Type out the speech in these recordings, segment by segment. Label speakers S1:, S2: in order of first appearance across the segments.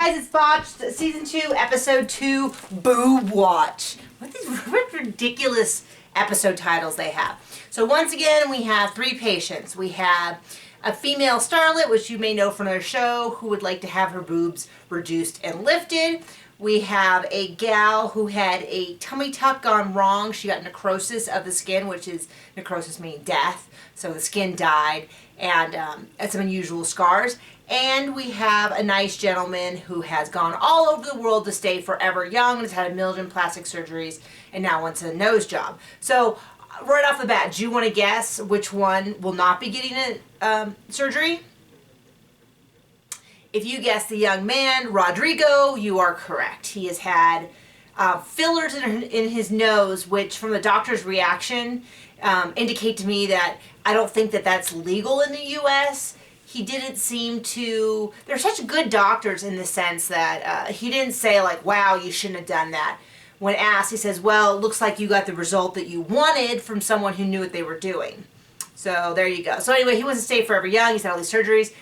S1: Guys, it's Botched, Season 2, Episode 2, Boob Watch. What ridiculous episode titles they have. So once again, we have three patients. We have a female starlet, which you may know from their show, who would like to have her boobs reduced and lifted. We have a gal who had a tummy tuck gone wrong. She got necrosis of the skin, which is, necrosis meaning death. So the skin died and had some unusual scars. And we have a nice gentleman who has gone all over the world to stay forever young, has had a million plastic surgeries, and now wants a nose job. So right off the bat, do you want to guess which one will not be getting a surgery? If you guess the young man, Rodrigo, you are correct. He has had fillers in his nose, which from the doctor's reaction indicate to me that I don't think that that's legal in the U.S. He didn't seem to, they're such good doctors in the sense that he didn't say like, wow, you shouldn't have done that. When asked, he says, well, it looks like you got the result that you wanted from someone who knew what they were doing. So there you go. So anyway, he wants to stay forever young. He's had all these surgeries.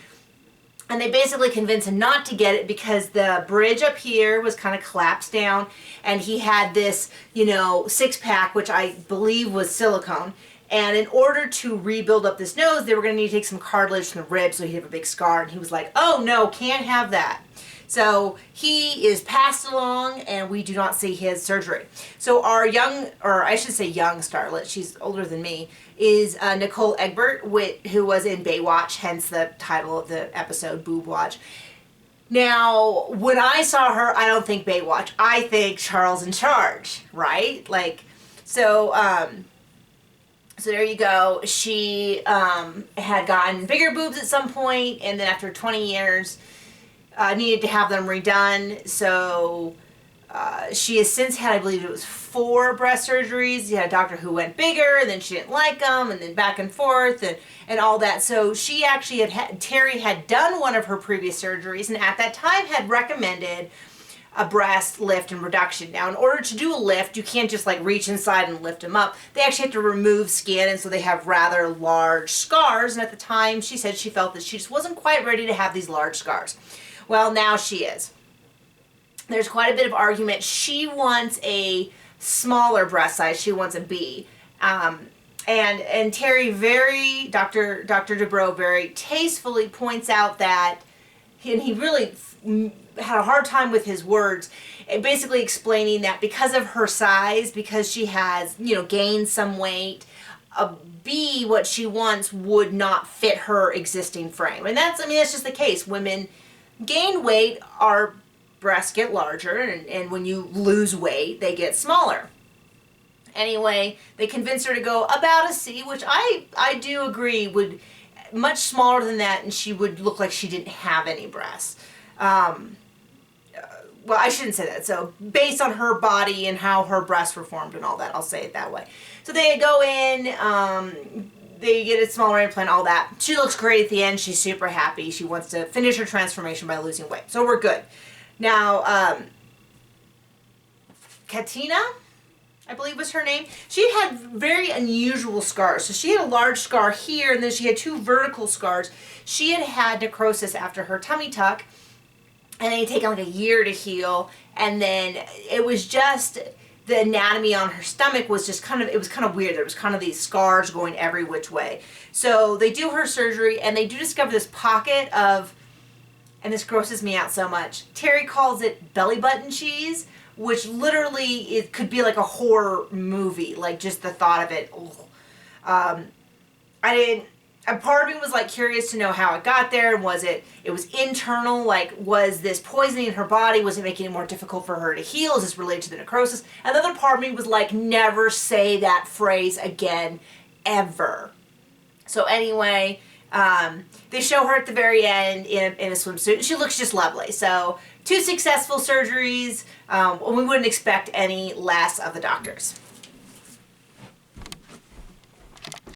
S1: And they basically convinced him not to get it because the bridge up here was kind of collapsed down. And he had this, six-pack, which I believe was silicone. And in order to rebuild up this nose, they were going to need to take some cartilage from the rib so he'd have a big scar. And he was like, oh no, can't have that. So he is passed along and we do not see his surgery. So our young, or I should say young starlet, she's older than me, is Nicole Egbert, who was in Baywatch, hence the title of the episode, Boob Watch. Now, when I saw her, I don't think Baywatch. I think Charles in Charge, right? So there you go. She had gotten bigger boobs at some point, and then after 20 years, needed to have them redone. So she has since had, I believe it was 4 breast surgeries. You had a doctor who went bigger, and then she didn't like them, and then back and forth, and all that. So she actually Terry had done one of her previous surgeries, and at that time had recommended a breast lift and reduction. Now, in order to do a lift, you can't just like reach inside and lift them up. They actually have to remove skin, and so they have rather large scars. And at the time, she said she felt that she just wasn't quite ready to have these large scars. Well, now she is. There's quite a bit of argument. She wants a smaller breast size. She wants a B. And Terry Dr. Dubrow very tastefully points out that, and he really had a hard time with his words, basically explaining that because of her size, because she has, gained some weight, a B, what she wants, would not fit her existing frame. And that's just the case. Women gain weight, our breasts get larger, and when you lose weight, they get smaller. Anyway, they convinced her to go about a C, which I do agree would much smaller than that, and she would look like she didn't have any breasts. Well, I shouldn't say that. So based on her body and how her breasts were formed and all that, I'll say it that way. So they go in, they get a smaller implant, all that. She looks great at the end. She's super happy. She wants to finish her transformation by losing weight. So we're good. Now, Katina, I believe was her name. She had very unusual scars. So she had a large scar here, and then she had 2 vertical scars. She had had necrosis after her tummy tuck, and it had taken like a year to heal. And then it was just, the anatomy on her stomach was just kind of weird. There was kind of these scars going every which way. So they do her surgery, and they do discover this pocket of, and this grosses me out so much, Terry calls it belly button cheese, which literally it could be like a horror movie, like just the thought of it. A part of me was like curious to know how it got there. It was internal, like was this poisoning in her body? Was it making it more difficult for her to heal? Is this related to the necrosis? Another part of me was like, never say that phrase again, ever. So anyway, they show her at the very end in a swimsuit, and she looks just lovely. So 2 successful surgeries. We wouldn't expect any less of the doctors.